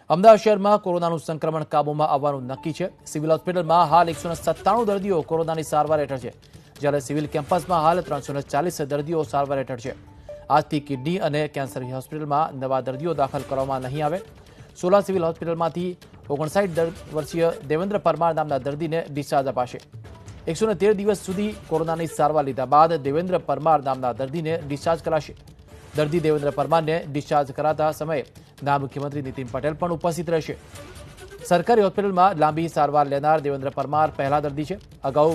અમદાવાદ શહેરમાં કોરોનાનું સંક્રમણ કાબૂમાં આવવાનું નક્કી છે। સિવિલ હોસ્પિટલમાં હાલ 197 દર્દીઓ કોરોનાની સારવાર હેઠળ છે, જ્યારે સિવિલ કેમ્પસમાં હાલ 340 દર્દીઓ સારવાર હેઠળ છે। આજથી કિડની અને કેન્સર હોસ્પિટલમાં નવા દર્દીઓ દાખલ કરવામાં નહીં આવે। સોલા સિવિલ હોસ્પિટલમાંથી 59 વર્ષીય દેવેન્દ્ર પરમાર નામના દર્દીને ડિસ્ચાર્જ અપાશે। 113 દિવસ સુધી કોરોનાની સારવાર લીધા બાદ દેવેન્દ્ર પરમાર નામના દર્દીને ડિસ્ચાર્જ કરાશે। દર્દી દેવેન્દ્ર પરમારને ડિસ્ચાર્જ કરાતા સમયે નાયબ મુખ્યમંત્રી નીતિન પટેલ પણ ઉપસ્થિત રહેશે। સરકારી હોસ્પિટલમાં લાંબી સારવાર લેનાર દેવેન્દ્ર પરમાર પહેલા દર્દી છે। અગાઉ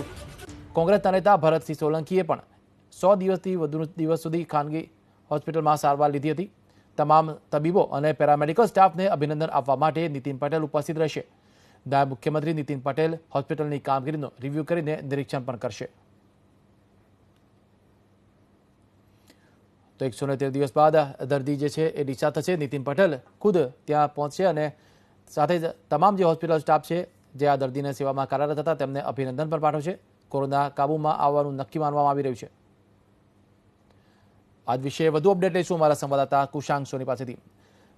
કોંગ્રેસના નેતા ભરતસિંહ સોલંકીએ પણ 100 દિવસથી વધુ દિવસ સુધી ખાનગી હોસ્પિટલમાં સારવાર લીધી હતી। તમામ તબીબો અને પેરામેડિકલ સ્ટાફને અભિનંદન આપવા માટે નીતિન પટેલ ઉપસ્થિત રહેશે। નાયબ મુખ્યમંત્રી નીતિન પટેલ હોસ્પિટલની કામગીરીનો રિવ્યૂ કરીને નિરીક્ષણ પણ કરશે। તો 113 દિવસ બાદ દર્દી જે છે એ ડિસ્ચાર્જ થશે। નીતિન પટેલ ખુદ ત્યાં પહોંચશે અને સાથે જ તમામ જે હોસ્પિટલ સ્ટાફ છે જે આ દર્દીને સેવામાં કાર્યરત હતા તેમને અભિનંદન પણ પાઠવશે। કોરોના કાબૂમાં આવવાનું નક્કી માનવામાં આવી રહ્યું છે। આજ વિશે વધુ અપડેટ લઈશું અમારા સંવાદદાતા કુશાંક સોની પાસેથી।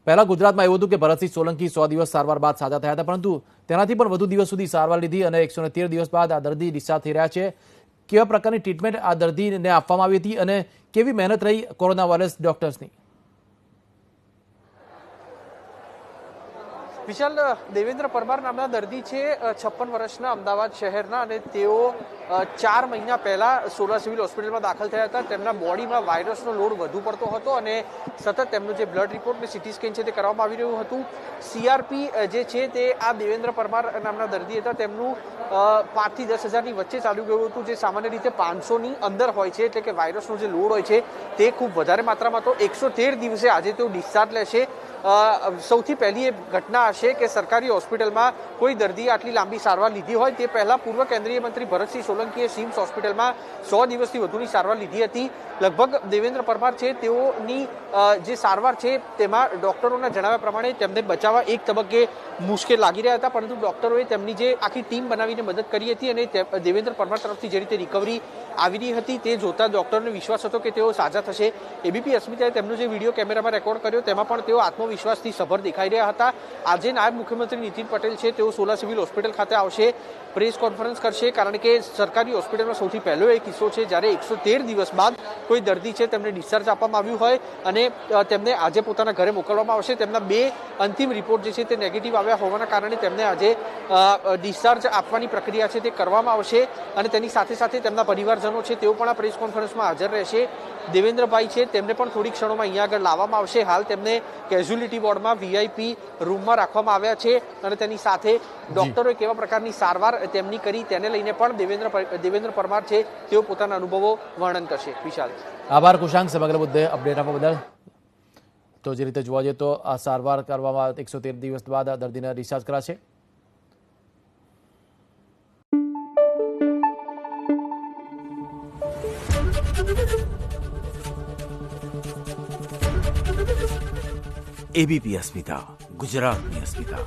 પહેલા ગુજરાતમાં એવું હતું કે ભરતસિંહ સોલંકી 100 દિવસ સારવાર બાદ સાજા થયા હતા, પરંતુ તેનાથી પણ વધુ દિવસ સુધી સારવાર લીધી અને 113 દિવસ બાદ આ દર્દી ડિસ્ચાર્જ થઈ રહ્યા છે। કેવા પ્રકારની ટ્રીટમેન્ટ આ દર્દીને આપવામાં આવી હતી અને કેવી મહેનત રહી કોરોના વાયરસ ડોક્ટર્સની? વિશાલ, દેવેન્દ્ર પરમાર નામના દર્દી છે 56 વર્ષના અમદાવાદ શહેરના, અને તેઓ 4 મહિના પહેલા સોલા સિવિલ હોસ્પિટલમાં દાખલ થયા હતા। તેમના બોડીમાં વાયરસનો લોડ વધુ પડતો હતો અને સતત તેમનું જે બ્લડ રિપોર્ટ ને સિટી સ્કેન છે તે કરવામાં આવી રહ્યું હતું। સીઆરપી જે છે તે આ દેવેન્દ્ર પરમાર નામના દર્દી હતા, તેમનું 5 થી 10 હજારની વચ્ચે ચાલ્યું ગયું હતું, જે સામાન્ય રીતે 500ની અંદર હોય છે, એટલે કે વાયરસનો જે લોડ હોય છે તે ખૂબ વધારે માત્રામાં હતો। 113 દિવસે આજે તેઓ ડિસ્ચાર્જ લેશે। સૌથી પહેલી એ ઘટના હશે કે સરકારી હોસ્પિટલમાં કોઈ દર્દીએ આટલી લાંબી સારવાર લીધી હોય। તે પહેલા પૂર્વ કેન્દ્રીય મંત્રી ભરતસિંહ સોલંકીએ સિમ્સ હોસ્પિટલમાં 100 દિવસથી વધુની સારવાર લીધી હતી। લગભગ દેવેન્દ્ર પરમાર છે તેઓની જે સારવાર છે તેમાં ડોક્ટરોના જણાવ્યા પ્રમાણે તેમને બચાવવા એક તબક્કે મુશ્કેલ લાગી રહ્યા હતા, પરંતુ ડોક્ટરોએ તેમની જે આખી ટીમ બનાવીને મદદ કરી હતી અને દેવેન્દ્ર પરમાર તરફથી જે રીતે રિકવરી આવી રહી હતી તે જોતા ડોક્ટરને વિશ્વાસ હતો કે તેઓ સાજા થશે। એબીપી અસ્મિતાએ તેમનો જે વિડીયો કેમેરામાં રેકોર્ડ કર્યો તેમાં પણ તેઓ આત્મવિશ્વાસથી સભર દેખાઈ રહ્યા હતા। આજે નાયબ મુખ્યમંત્રી નીતિન પટેલ છે તેઓ સોલા સિવિલ હોસ્પિટલ ખાતે આવશે, પ્રેસ કોન્ફરન્સ કરશે, કારણ કે સરકારી હોસ્પિટલમાં સૌથી પહેલો એ કિસ્સો છે જ્યારે 113 દિવસ બાદ કોઈ દર્દી છે તેમને ડિસ્ચાર્જ આપવામાં આવ્યું હોય અને તેમને આજે પોતાના ઘરે મોકલવામાં આવશે। તેમના 2 અંતિમ રિપોર્ટ જે છે તે નેગેટિવ આવ્યા હોવાના કારણે તેમને આજે ડિસ્ચાર્જ આપવાની પ્રક્રિયા છે તે કરવામાં આવશે અને તેની સાથે સાથે તેમના પરિવારજનો છે તેઓ પણ આ પ્રેસ કોન્ફરન્સમાં હાજર રહેશે। દેવેન્દ્રભાઈ છે તેમને પણ થોડીક ક્ષણોમાં અહીંયા આગળ લાવવામાં આવશે। હાલ તેમને કેઝ્યુલિટી વોર્ડમાં વીઆઈપી રૂમમાં રાખવામાં આવ્યા છે અને તેની સાથે ડોક્ટરોએ કેવા પ્રકારની સારવાર તેમની કરી તેને લઈને પણ દેવેન્દ્ર પરમાર છે તેઓ પોતાના અનુભવો વર્ણન કરશે। વિશાલ, આભાર કુશાંક સમગ્ર મુદ્દે અપડેટ આપવા બદલ। તો જે રીતે જોવા જઈએ તો આ સારવાર કરવામાં 113 દિવસ બાદ દર્દીને ડિસ્ચાર્જ કરાશે। એબીપી અસ્મિતા, ગુજરાતની અસ્મિતા।